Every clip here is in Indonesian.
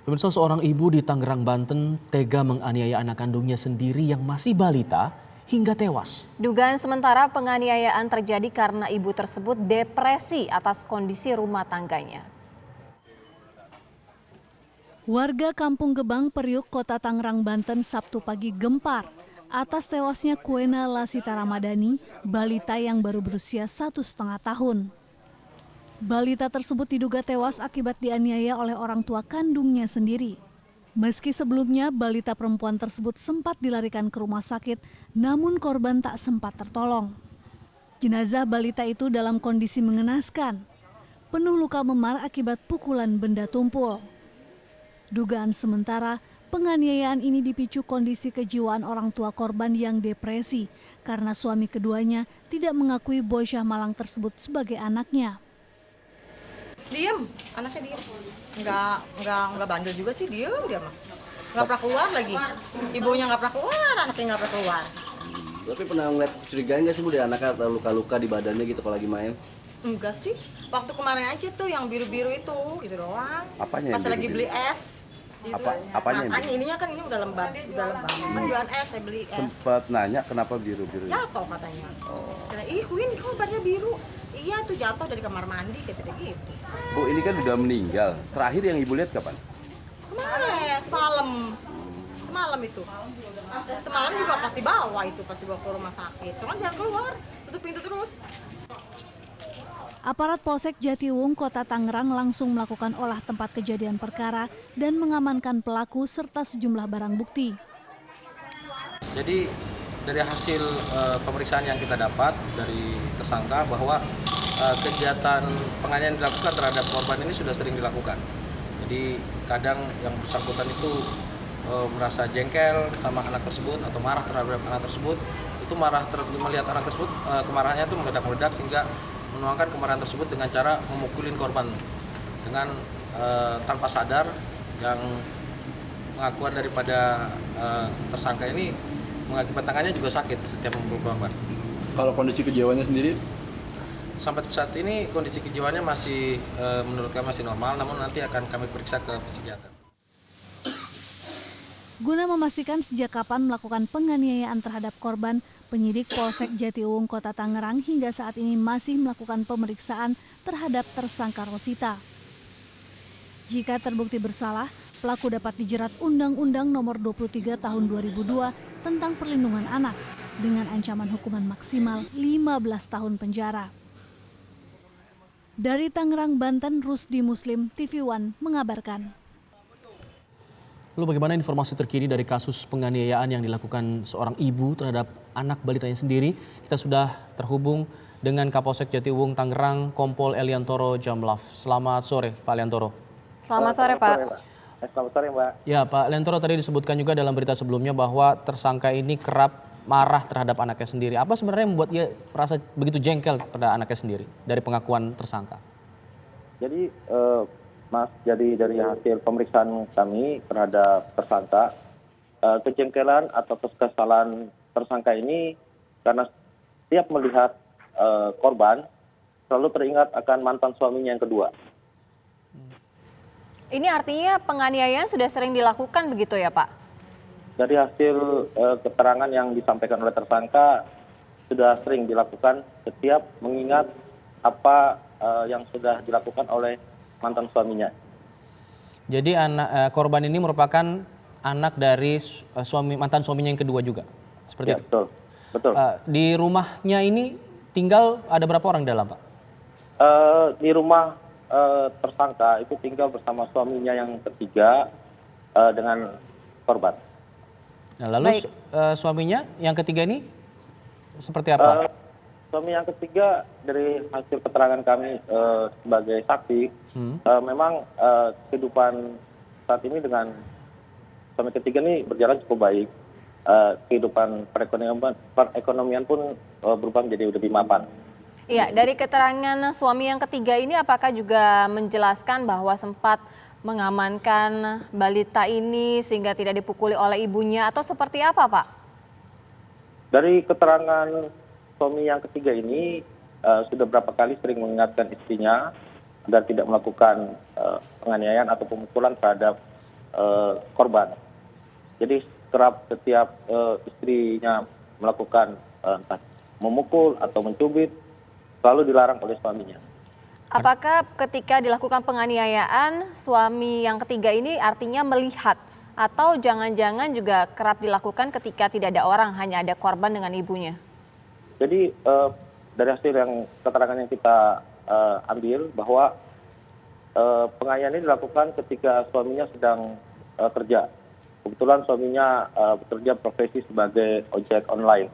Pemirsa, seorang ibu di Tangerang, Banten tega menganiaya anak kandungnya sendiri yang masih balita hingga tewas. Dugaan sementara penganiayaan terjadi karena ibu tersebut depresi atas kondisi rumah tangganya. Warga Kampung Gebang, Periuk, Kota Tangerang, Banten Sabtu pagi gempar atas tewasnya Kuena Lasita Ramadhani, balita yang baru berusia 1,5 tahun. Balita tersebut diduga tewas akibat dianiaya oleh orang tua kandungnya sendiri. Meski sebelumnya balita perempuan tersebut sempat dilarikan ke rumah sakit, namun korban tak sempat tertolong. Jenazah balita itu dalam kondisi mengenaskan, penuh luka memar akibat pukulan benda tumpul. Dugaan sementara, penganiayaan ini dipicu kondisi kejiwaan orang tua korban yang depresi karena suami keduanya tidak mengakui bocah malang tersebut sebagai anaknya. Diem, anaknya diem. Nggak bandel juga sih, diem dia mah. Nggak pernah keluar lagi. Ibunya nggak pernah keluar, anaknya nggak pernah keluar. Tapi pernah ngeliat kecurigaan nggak sih Bu dari anaknya atau luka-luka di badannya gitu kalau lagi main? Enggak sih, waktu kemarin aja tuh yang biru-biru itu, gitu doang. Apanya yang Pas lagi biru-biru? beli es. Gitu. Apanya yang Makanya ininya kan ini udah lembab. Kan jualan es, saya beli es. Sempat nanya kenapa biru-biru? Jatuh katanya. Kata, ih Queen, kok badannya biru? Iya tuh jatuh dari kamar mandi, kata dia gitu. Bu, ini kan udah meninggal. Terakhir yang Ibu lihat kapan? Kemarin, semalam itu. Semalam juga pasti bawa itu, pasti bawa ke rumah sakit. Soalnya jangan keluar, tutup pintu terus. Aparat Polsek Jatiwung, Kota Tangerang langsung melakukan olah tempat kejadian perkara dan mengamankan pelaku serta sejumlah barang bukti. Jadi dari hasil pemeriksaan yang kita dapat dari tersangka bahwa kegiatan penganiayaan dilakukan terhadap korban ini sudah sering dilakukan. Jadi kadang yang bersangkutan itu merasa jengkel sama anak tersebut atau marah terhadap anak tersebut, itu melihat anak tersebut kemarahannya itu meledak-meledak sehingga menuangkan kemarahan tersebut dengan cara memukulin korban dengan tanpa sadar. Yang pengakuan daripada tersangka ini mengakibatkan tangannya juga sakit setiap memukul korban. Kalau kondisi kejiwaannya sendiri? Sampai saat ini kondisi kejiwaannya masih menurut kami masih normal, namun nanti akan kami periksa ke psikiater. Guna memastikan sejak kapan melakukan penganiayaan terhadap korban, penyidik Polsek Jatiwung, Kota Tangerang hingga saat ini masih melakukan pemeriksaan terhadap tersangka Rosita. Jika terbukti bersalah, pelaku dapat dijerat Undang-Undang Nomor 23 Tahun 2002 tentang Perlindungan Anak dengan ancaman hukuman maksimal 15 tahun penjara. Dari Tangerang, Banten, Rusdi Muslim, TV One mengabarkan. Lalu bagaimana informasi terkini dari kasus penganiayaan yang dilakukan seorang ibu terhadap anak balitanya sendiri? Kita sudah terhubung dengan Kapolsek Jatiwung, Tangerang, Kompol Eliantoro Jamlaf. Selamat sore, Pak Eliantoro. Selamat sore, Pak. Selamat sore, Mbak. Ya, Pak Eliantoro, tadi disebutkan juga dalam berita sebelumnya bahwa tersangka ini kerap marah terhadap anaknya sendiri. Apa sebenarnya yang membuat ia merasa begitu jengkel pada anaknya sendiri dari pengakuan tersangka? Jadi, Mas, dari hasil pemeriksaan kami terhadap tersangka, kejengkelan atau kekesalan tersangka ini karena setiap melihat korban selalu teringat akan mantan suaminya yang kedua. Ini artinya penganiayaan sudah sering dilakukan begitu ya, Pak? Dari hasil keterangan yang disampaikan oleh tersangka sudah sering dilakukan setiap mengingat apa yang sudah dilakukan oleh mantan suaminya. Jadi korban ini merupakan anak dari mantan suaminya yang kedua juga, seperti Ya, itu. Betul. Di rumahnya ini tinggal ada berapa orang di dalam, Pak? Di rumah tersangka itu tinggal bersama suaminya yang ketiga dengan korban. Nah, lalu suaminya yang ketiga ini seperti apa? Suami yang ketiga dari hasil keterangan kami sebagai saksi, memang kehidupan saat ini dengan suami ketiga ini berjalan cukup baik. Kehidupan perekonomian pun berubah menjadi lebih mapan. Iya, dari keterangan suami yang ketiga ini apakah juga menjelaskan bahwa sempat mengamankan balita ini sehingga tidak dipukuli oleh ibunya atau seperti apa, Pak? Dari keterangan suami yang ketiga ini sudah berapa kali sering mengingatkan istrinya agar tidak melakukan penganiayaan atau pemukulan terhadap korban. Jadi kerap setiap istrinya melakukan entah memukul atau mencubit, selalu dilarang oleh suaminya. Apakah ketika dilakukan penganiayaan, suami yang ketiga ini artinya melihat atau jangan-jangan juga kerap dilakukan ketika tidak ada orang, hanya ada korban dengan ibunya? Jadi dari hasil yang keterangan yang kita ambil bahwa penganiayaan ini dilakukan ketika suaminya sedang kerja. Kebetulan suaminya bekerja profesi sebagai ojek online.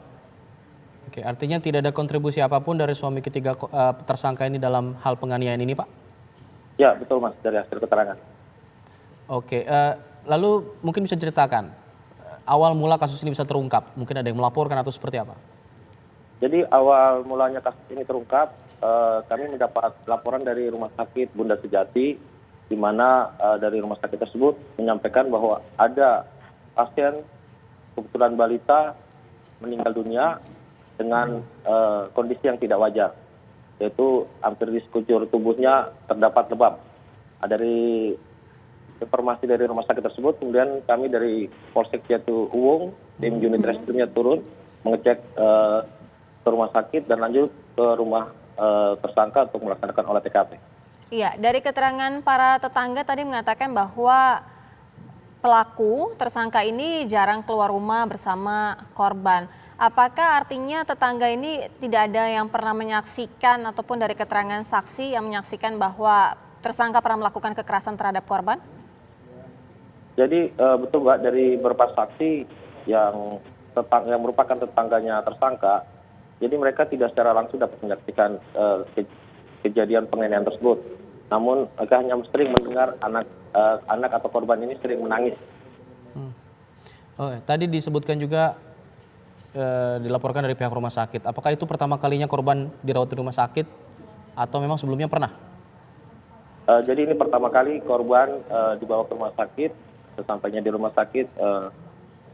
Oke, artinya tidak ada kontribusi apapun dari suami ketiga tersangka ini dalam hal penganiayaan ini, Pak? Ya, betul Mas, dari hasil keterangan. Oke, lalu mungkin bisa ceritakan awal mula kasus ini bisa terungkap, mungkin ada yang melaporkan atau seperti apa? Jadi awal mulanya kasus ini terungkap, kami mendapat laporan dari Rumah Sakit Bunda Sejati, di mana dari rumah sakit tersebut menyampaikan bahwa ada pasien kebetulan balita meninggal dunia dengan kondisi yang tidak wajar, yaitu hampir di sekujur tubuhnya terdapat lebam. Dari informasi dari rumah sakit tersebut, kemudian kami dari Polsek Jatiwung, tim unit reskrimnya turun mengecek ke rumah sakit dan lanjut ke rumah tersangka untuk melaksanakan olah TKP. Iya, dari keterangan para tetangga tadi mengatakan bahwa pelaku tersangka ini jarang keluar rumah bersama korban. Apakah artinya tetangga ini tidak ada yang pernah menyaksikan ataupun dari keterangan saksi yang menyaksikan bahwa tersangka pernah melakukan kekerasan terhadap korban? Jadi betul Mbak, dari beberapa saksi yang merupakan tetangganya tersangka, jadi mereka tidak secara langsung dapat menyaksikan kejadian penganiayaan tersebut. Namun mereka hanya sering mendengar anak atau korban ini sering menangis. Oh, tadi disebutkan juga dilaporkan dari pihak rumah sakit. Apakah itu pertama kalinya korban dirawat di rumah sakit atau memang sebelumnya pernah? Jadi ini pertama kali korban dibawa ke rumah sakit. Sesampainya di rumah sakit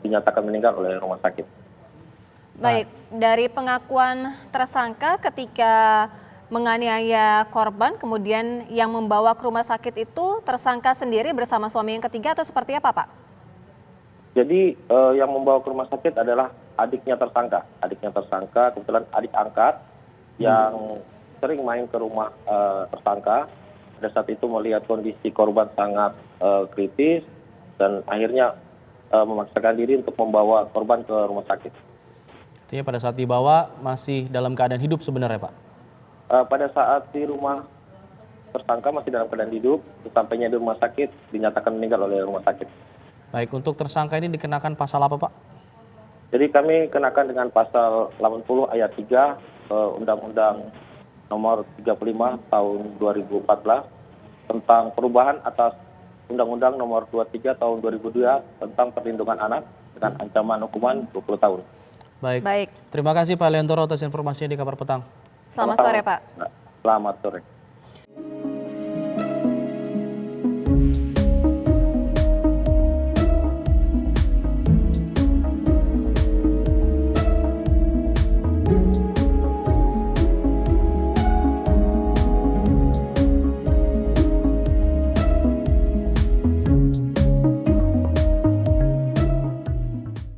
dinyatakan meninggal oleh rumah sakit. Baik, dari pengakuan tersangka ketika menganiaya korban, kemudian yang membawa ke rumah sakit itu tersangka sendiri bersama suami yang ketiga atau seperti apa, Pak? Jadi yang membawa ke rumah sakit adalah adiknya tersangka. Adiknya tersangka, kebetulan adik angkat yang sering main ke rumah tersangka. Pada saat itu melihat kondisi korban sangat kritis dan akhirnya memaksakan diri untuk membawa korban ke rumah sakit. Artinya pada saat dibawa masih dalam keadaan hidup sebenarnya, Pak? Pada saat di rumah tersangka masih dalam keadaan hidup, sesampainya di rumah sakit dinyatakan meninggal oleh rumah sakit. Baik, untuk tersangka ini dikenakan pasal apa, Pak? Jadi kami kenakan dengan pasal 80 ayat 3 Undang-Undang nomor 35 tahun 2014 tentang perubahan atas Undang-Undang nomor 23 tahun 2002 tentang perlindungan anak dengan ancaman hukuman 20 tahun. Baik. Terima kasih Pak Leontoro atas informasinya di Kabar Petang. Selamat sore, Pak. Selamat sore.